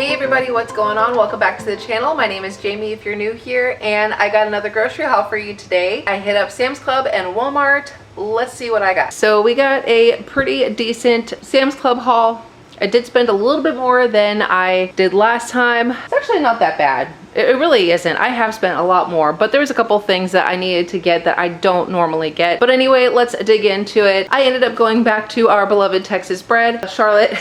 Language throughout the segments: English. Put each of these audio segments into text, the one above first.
Hey everybody, what's going on? Welcome back to the channel. My name is Jamie if you're new here, and I got another grocery haul for you today. I hit up Sam's Club and Walmart. Let's see what I got. So we got a pretty decent Sam's Club haul. I did spend a little bit more than I did last time. It's actually not that bad. It really isn't. I have spent a lot more, but there's a couple things that I needed to get that I don't normally get. But anyway, let's dig into it. I ended up going back to our beloved Texas bread. Charlotte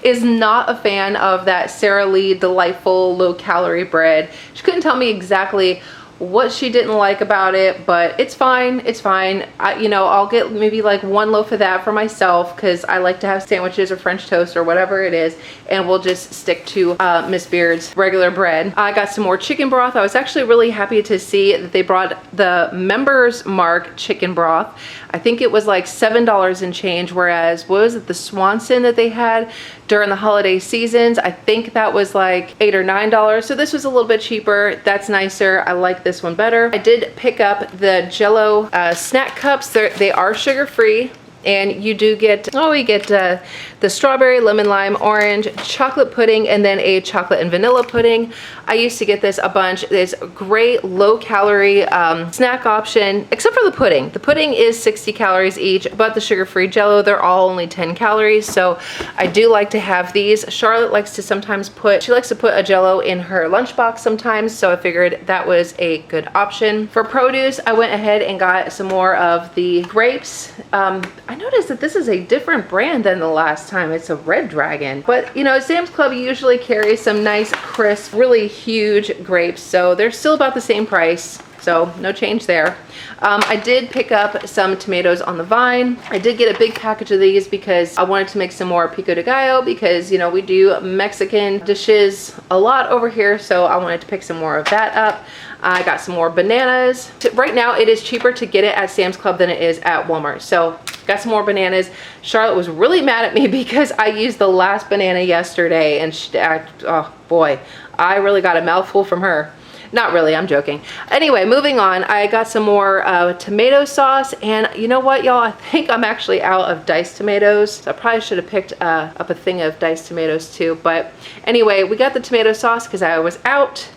is not a fan of that Sara Lee delightful low calorie bread. She couldn't tell me exactly what she didn't like about it, but it's fine. It's fine. I'll get maybe like one loaf of that for myself because I like to have sandwiches or French toast or whatever it is, and we'll just stick to Miss Beard's regular bread. I got some more chicken broth. I was actually really happy to see that they brought the Members Mark chicken broth. I think it was like $7 and change, whereas what was it, the Swanson that they had during the holiday seasons, I think that was like $8 or $9. So this was a little bit cheaper. That's nicer. I like this one better. I did pick up the Jello snack cups. They are sugar-free, and you do get, we get the strawberry, lemon, lime, orange, chocolate pudding, and then a chocolate and vanilla pudding. I used to get this a bunch. It's a great low-calorie snack option, except for the pudding. The pudding is 60 calories each, but the sugar-free Jello, they're all only 10 calories, so I do like to have these. Charlotte likes to sometimes put a Jello in her lunchbox sometimes, so I figured that was a good option. For produce, I went ahead and got some more of the grapes. I noticed that this is a different brand than the last time. It's a Red Dragon, but Sam's Club usually carries some nice crisp, really huge grapes, so they're still about the same price, so no change there. I did pick up some tomatoes on the vine. I did get a big package of these because I wanted to make some more pico de gallo because we do Mexican dishes a lot over here, so I wanted to pick some more of that up. I got some more bananas. Right now it is cheaper to get it at Sam's Club than it is at Walmart, so got some more bananas. Charlotte was really mad at me because I used the last banana yesterday, and oh boy, I really got a mouthful from her. Not really, I'm joking. Anyway, moving on, I got some more tomato sauce, and you know what, y'all? I think I'm actually out of diced tomatoes. So I probably should have picked up a thing of diced tomatoes too, but anyway, we got the tomato sauce because I was out.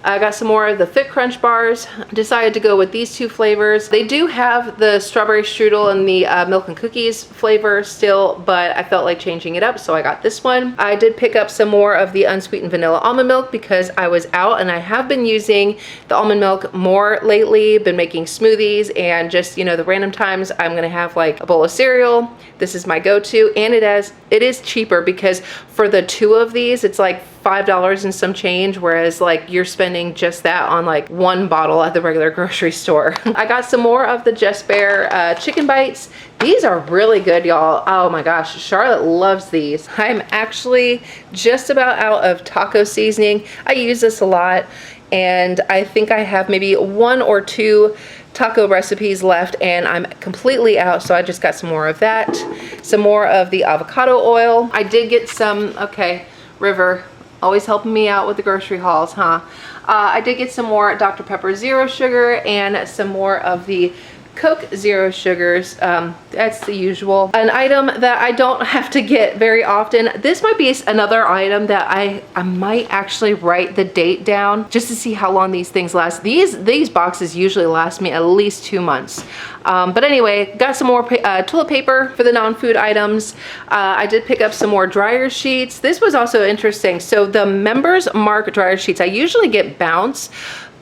I got some more of the Fit Crunch bars. Decided to go with these two flavors. They do have the strawberry strudel and the milk and cookies flavor still, but I felt like changing it up, so I got this one. I did pick up some more of the unsweetened vanilla almond milk because I was out, and I have been using the almond milk more lately, been making smoothies, and just, the random times I'm gonna have like a bowl of cereal. This is my go-to, and it is cheaper because for the two of these, it's like $5 and some change, whereas like you're spending just that on like one bottle at the regular grocery store. I got some more of the Just Bear chicken bites. These are really good, y'all. Oh my gosh, Charlotte loves these. I'm actually just about out of taco seasoning. I use this a lot, and I think I have maybe 1 or 2 taco recipes left, and I'm completely out, so I just got some more of that. Some more of the avocado oil. I did get some, okay, River, always helping me out with the grocery hauls, huh? I did get some more Dr. Pepper Zero Sugar and some more of the Coke Zero Sugars. That's the usual. An item that I don't have to get very often. This might be another item that I might actually write the date down just to see how long these things last. These boxes usually last me at least 2 months. But anyway, got some more toilet paper for the non-food items. I did pick up some more dryer sheets. This was also interesting. So the Members Mark dryer sheets, I usually get Bounce,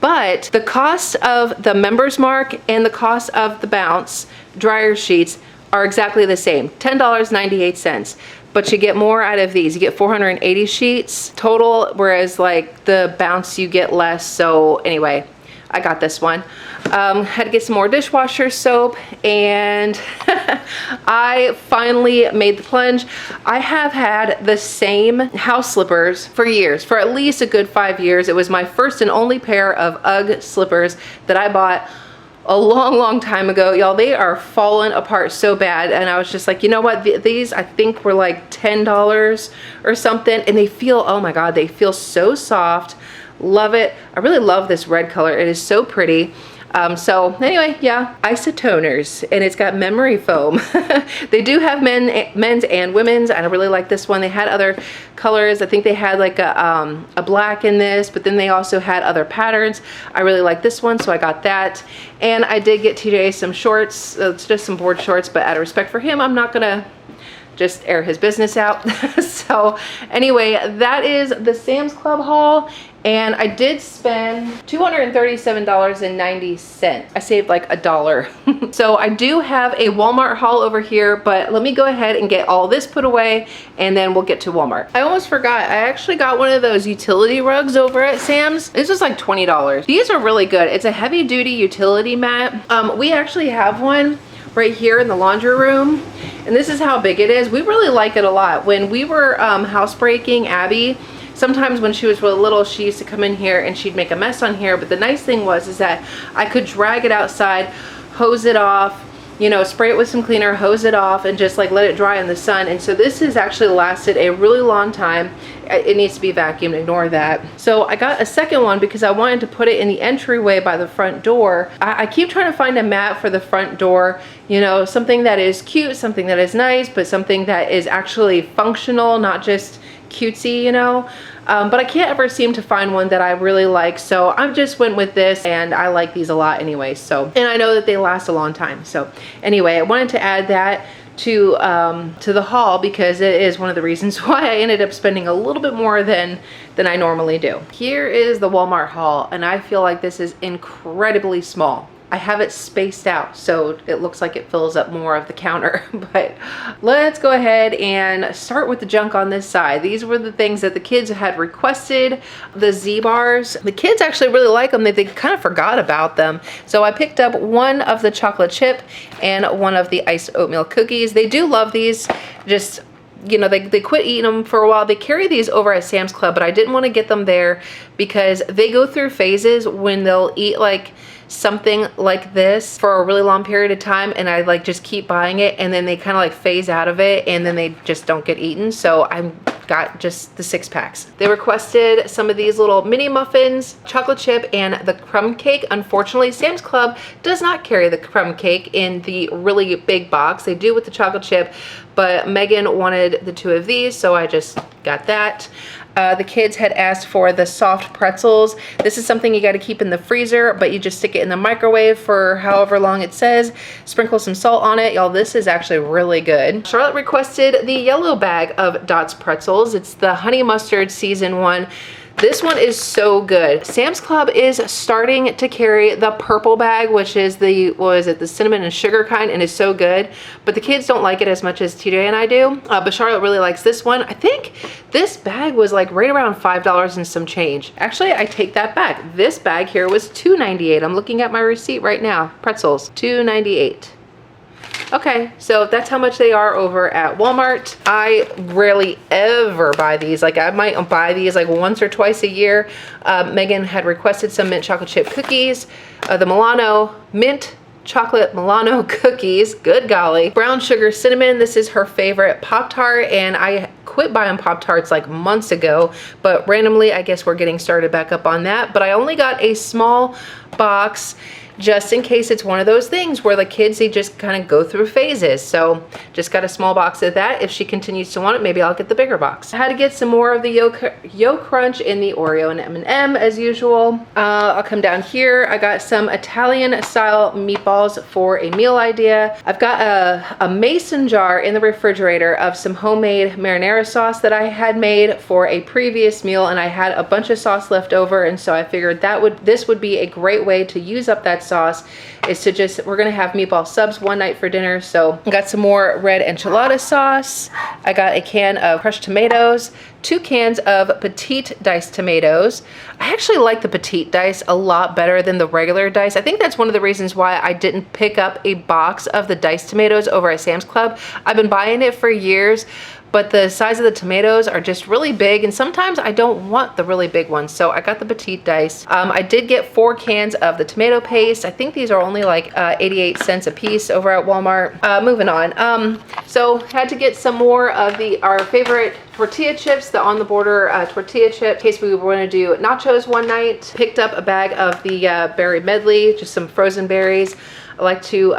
but the cost of the Members Mark and the cost of the Bounce dryer sheets are exactly the same, $10.98. But you get more out of these. You get 480 sheets total, whereas like the Bounce you get less. So anyway, I got this one. Had to get some more dishwasher soap, and I finally made the plunge. I have had the same house slippers for years, for at least a good 5 years. It was my first and only pair of UGG slippers that I bought a long time ago. Y'all, they are falling apart so bad, and I was just like, you know what, these I think were like $10 or something, and they feel, oh my god, they feel so soft. Love it. I really love this red color. It is so pretty. So anyway, yeah, isotoners, and it's got memory foam. They do have men's and women's. I really like this one. They had other colors. I think they had like a black in this, but then they also had other patterns. I really like this one, so I got that. And I did get TJ some shorts. It's just some board shorts, but out of respect for him, I'm not gonna just air his business out. So anyway, that is the Sam's Club haul, and I did spend $237.90. I saved like $1. So I do have a Walmart haul over here, but let me go ahead and get all this put away, and then we'll get to Walmart. I almost forgot, I actually got one of those utility rugs over at Sam's. This was like $20. These are really good. It's a heavy duty utility mat. We actually have one right here in the laundry room, and this is how big it is. We really like it a lot. When we were housebreaking Abby, sometimes when she was really little, she used to come in here and she'd make a mess on here, but the nice thing is that I could drag it outside, hose it off, you know, spray it with some cleaner, hose it off, and just like let it dry in the sun. And so this has actually lasted a really long time. It needs to be vacuumed, ignore that. So I got a second one because I wanted to put it in the entryway by the front door. I keep trying to find a mat for the front door, you know, something that is cute, something that is nice, but something that is actually functional, not just cutesy, you know. But I can't ever seem to find one that I really like, so I just went with this, and I like these a lot anyway. So, and I know that they last a long time. So anyway, I wanted to add that to the haul because it is one of the reasons why I ended up spending a little bit more than I normally do. Here is the Walmart haul, and I feel like this is incredibly small. I have it spaced out so it looks like it fills up more of the counter. But let's go ahead and start with the junk on this side. These were the things that the kids had requested. The Z bars, the kids actually really like them. They kind of forgot about them. So I picked up one of the chocolate chip and one of the iced oatmeal cookies. They do love these. Just, you know, they quit eating them for a while. They carry these over at Sam's Club, but I didn't want to get them there because they go through phases when they'll eat like something like this for a really long period of time, and I like just keep buying it, and then they kind of like phase out of it, and then they just don't get eaten. So I got just the 6-packs. They requested some of these little mini muffins, chocolate chip, and the crumb cake. Unfortunately, Sam's Club does not carry the crumb cake in the really big box. They do with the chocolate chip, but Megan wanted the 2 of these, so I just got that. The kids had asked for the soft pretzels. This is something you got to keep in the freezer, but you just stick it in the microwave for however long it says. Sprinkle some salt on it. Y'all, this is actually really good. Charlotte requested the yellow bag of Dot's pretzels. It's the honey mustard season 1. This one is so good. Sam's Club is starting to carry the purple bag, which is the, what is it, the cinnamon and sugar kind, and is so good. But the kids don't like it as much as TJ and I do. But Charlotte really likes this one. I think this bag was like right around $5 and some change. Actually, I take that back. This bag here was $2.98. I'm looking at my receipt right now. Pretzels, $2.98. Okay, so that's how much they are over at Walmart. I rarely ever buy these. Like I might buy these like once or twice a year. Megan had requested some mint chocolate chip cookies. The Milano mint chocolate Milano cookies, good golly. Brown sugar cinnamon, this is her favorite Pop-Tart, and I quit buying Pop-Tarts like months ago, but randomly I guess we're getting started back up on that. But I only got a small box just in case it's one of those things where the kids, they just kind of go through phases. So just got a small box of that. If she continues to want it, maybe I'll get the bigger box. I had to get some more of the Yo Crunch in the Oreo and M&M as usual. I'll come down here. I got some Italian style meatballs for a meal idea. I've got a mason jar in the refrigerator of some homemade marinara sauce that I had made for a previous meal, and I had a bunch of sauce left over, and so I figured this would be a great way to use up that sauce, is to just, we're gonna have meatball subs one night for dinner. So I got some more red enchilada sauce. I got a can of crushed tomatoes, 2 cans of petite diced tomatoes. I actually like the petite dice a lot better than the regular dice. I think that's one of the reasons why I didn't pick up a box of the diced tomatoes over at Sam's Club. I've been buying it for years, but the size of the tomatoes are just really big, and sometimes I don't want the really big ones, so I got the petite dice. I did get 4 cans of the tomato paste. I think these are only like 88 cents a piece over at Walmart. Moving on. So had to get some more of our favorite tortilla chips, the On the Border tortilla chip, in case we were going to do nachos one night. Picked up a bag of the berry medley, just some frozen berries. I like to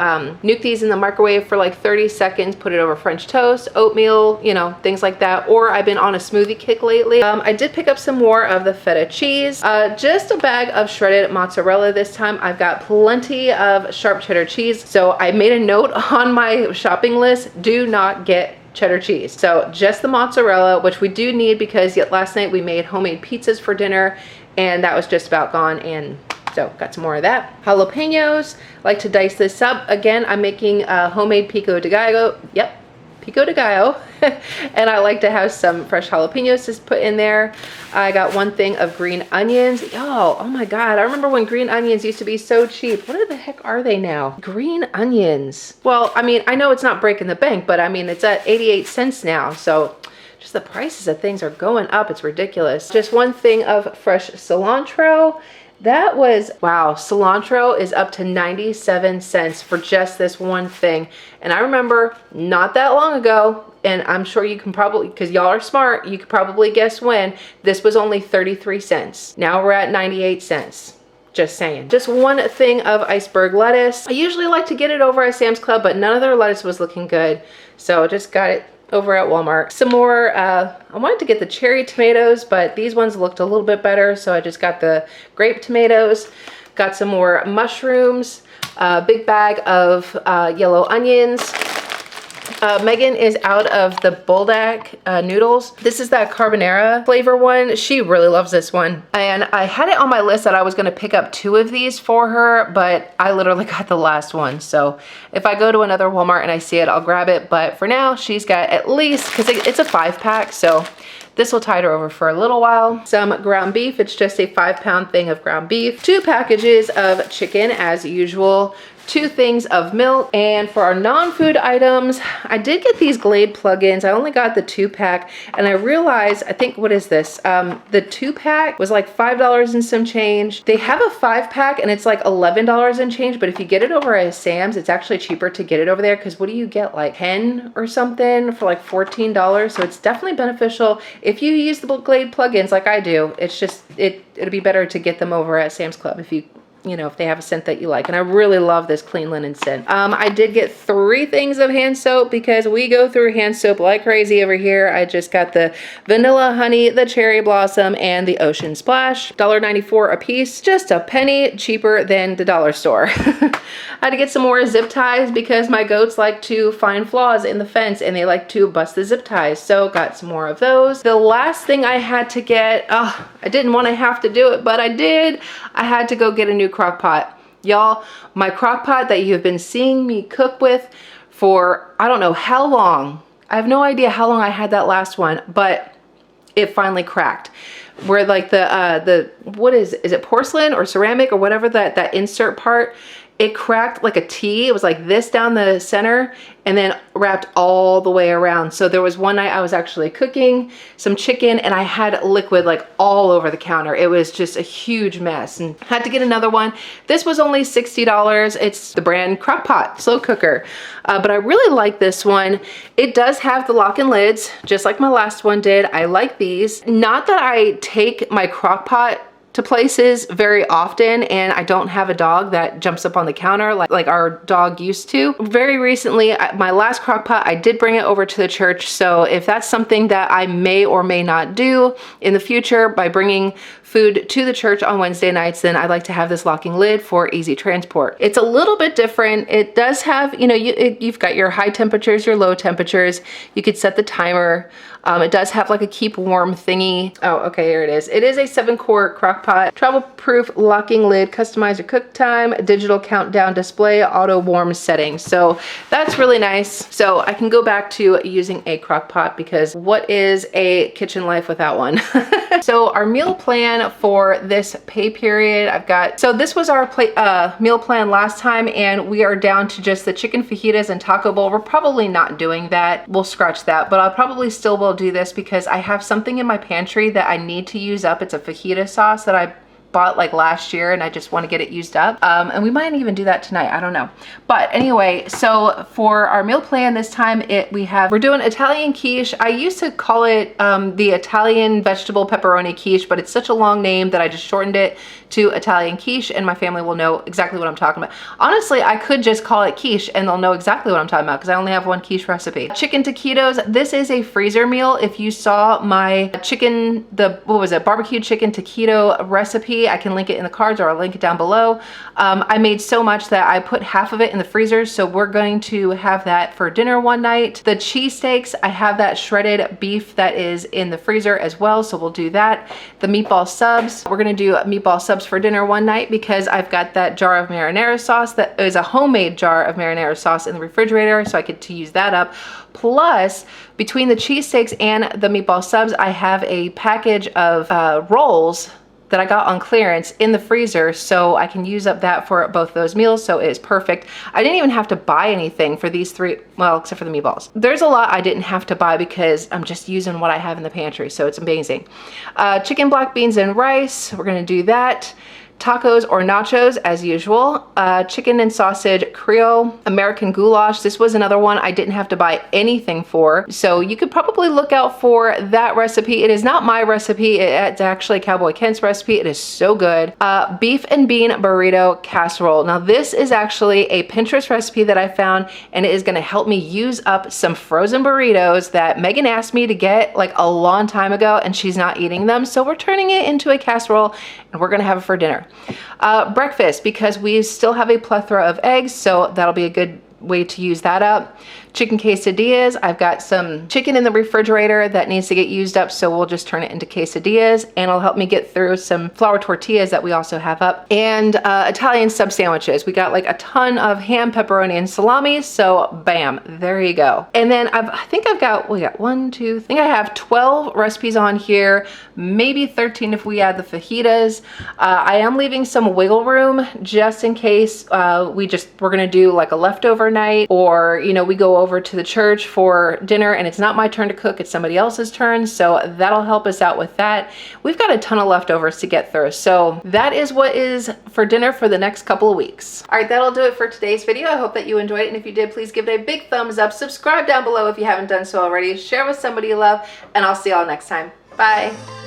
nuke these in the microwave for like 30 seconds, put it over French toast, oatmeal, you know, things like that. Or I've been on a smoothie kick lately. I did pick up some more of the feta cheese, just a bag of shredded mozzarella this time. I've got plenty of sharp cheddar cheese. So I made a note on my shopping list, do not get cheddar cheese. So just the mozzarella, which we do need because last night we made homemade pizzas for dinner and that was just about gone, and so got some more of that. Jalapenos, like to dice this up. Again, I'm making homemade pico de gallo. Yep, pico de gallo. And I like to have some fresh jalapenos to put in there. I got 1 thing of green onions. Oh my God, I remember when green onions used to be so cheap. What the heck are they now? Green onions. Well, I mean, I know it's not breaking the bank, but I mean, it's at 88 cents now. So just the prices of things are going up. It's ridiculous. Just 1 thing of fresh cilantro. That was, wow, cilantro is up to 97 cents for just this 1 thing. And I remember not that long ago, and I'm sure you can probably, because y'all are smart, you could probably guess when, this was only 33 cents. Now we're at 98 cents. Just saying. Just 1 thing of iceberg lettuce. I usually like to get it over at Sam's Club, but none of their lettuce was looking good. So just got it over at Walmart. Some more, I wanted to get the cherry tomatoes, but these ones looked a little bit better, so I just got the grape tomatoes. Got some more mushrooms, a big bag of yellow onions. Megan is out of the Buldak noodles. This is that carbonara flavor one. She really loves this one. And I had it on my list that I was gonna pick up 2 of these for her, but I literally got the last one. So if I go to another Walmart and I see it, I'll grab it. But for now, she's got at least, because it's a 5-pack, so this will tide her over for a little while. Some ground beef. It's just a 5-pound thing of ground beef. 2 packages of chicken as usual. 2 things of milk. And for our non-food items, I did get these Glade plugins. I only got the 2-pack, and I realized, I think, what is this? The 2-pack was like $5 and some change. They have a 5-pack and it's like $11 and change, but if you get it over at Sam's, it's actually cheaper to get it over there, because what do you get, like 10 or something for like $14? So it's definitely beneficial if you use the Glade plugins like I do. It's just, it'll be better to get them over at Sam's Club if if they have a scent that you like. And I really love this clean linen scent. I did get 3 things of hand soap because we go through hand soap like crazy over here. I just got the vanilla honey, the cherry blossom, and the ocean splash. $1.94 a piece, just a penny cheaper than the dollar store. I had to get some more zip ties because my goats like to find flaws in the fence and they like to bust the zip ties. So got some more of those. The last thing I had to get, I didn't want to have to do it, but I did. I had to go get a new crock pot. Y'all, my crock pot that you have been seeing me cook with for I don't know how long. I have no idea how long I had that last one, but it finally cracked. Where like the what is it, porcelain or ceramic or whatever that insert part, it cracked like a T. It was like this down the center and then wrapped all the way around. So there was one night I was actually cooking some chicken and I had liquid like all over the counter. It was just a huge mess and had to get another one. This was only $60. It's the brand Crock-Pot slow cooker. But I really like this one. It does have the lock and lids, just like my last one did. I like these. Not that I take my Crock-Pot to places very often, and I don't have a dog that jumps up on the counter like our dog used to. Very recently, my last crock pot, I did bring it over to the church, so if that's something that I may or may not do in the future by bringing food to the church on Wednesday nights, then I'd like to have this locking lid for easy transport. It's a little bit different. It does have, you've got your high temperatures, your low temperatures. You could set the timer. It does have like a keep warm thingy. Oh, okay, here it is. It is a 7-quart crock pot, travel proof locking lid, customize your cook time, digital countdown display, auto warm settings. So that's really nice. So I can go back to using a crock pot because what is a kitchen life without one? So our meal plan for this pay period, so this was our meal plan last time, and we are down to just the chicken fajitas and taco bowl. We're probably not doing that. We'll scratch that, but I'll probably still will do this because I have something in my pantry that I need to use up. It's a fajita sauce that I bought like last year, and I just want to get it used up. And we might even do that tonight, I don't know. But anyway, so for our meal plan this time, we're doing Italian quiche. I used to call it the Italian vegetable pepperoni quiche, but it's such a long name that I just shortened it to Italian quiche, and my family will know exactly what I'm talking about. Honestly, I could just call it quiche and they'll know exactly what I'm talking about because I only have one quiche recipe. Chicken taquitos. This is a freezer meal. If you saw my chicken, barbecue chicken taquito recipe, I can link it in the cards or I'll link it down below. I made so much that I put half of it in the freezer, so we're going to have that for dinner one night. The cheesesteaks, I have that shredded beef that is in the freezer as well, so we'll do that. The meatball subs, we're gonna do meatball subs for dinner one night because I've got that jar of marinara sauce that is a homemade jar of marinara sauce in the refrigerator, so I get to use that up. Plus, between the cheesesteaks and the meatball subs, I have a package of rolls that I got on clearance in the freezer, so I can use up that for both those meals, so it is perfect. I didn't even have to buy anything for these three, well, except for the meatballs. There's a lot I didn't have to buy because I'm just using what I have in the pantry, so it's amazing. Chicken black beans and rice, we're gonna do that. Tacos or nachos as usual. Chicken and sausage Creole. American goulash. This was another one I didn't have to buy anything for, so you could probably look out for that recipe. It is not my recipe. It's actually Cowboy Kent's recipe. It is so good. Beef and bean burrito casserole. Now this is actually a Pinterest recipe that I found, and it is going to help me use up some frozen burritos that Megan asked me to get like a long time ago, and she's not eating them, so we're turning it into a casserole and we're gonna have it for dinner. Breakfast, because we still have a plethora of eggs, so that'll be a good way to use that up. Chicken quesadillas. I've got some chicken in the refrigerator that needs to get used up, so we'll just turn it into quesadillas, and it'll help me get through some flour tortillas that we also have up. And Italian sub sandwiches. We got like a ton of ham, pepperoni, and salami, so bam, there you go. And then I think I have 12 recipes on here, maybe 13 if we add the fajitas. I am leaving some wiggle room just in case we're gonna do like a leftover night, or we go over to the church for dinner and it's not my turn to cook, it's somebody else's turn, so that'll help us out with that. We've got a ton of leftovers to get through, so that is what is for dinner for the next couple of weeks. All right, that'll do it for today's video. I hope that you enjoyed it, and if you did, please give it a big thumbs up, subscribe down below if you haven't done so already, share with somebody you love, and I'll see y'all next time. Bye.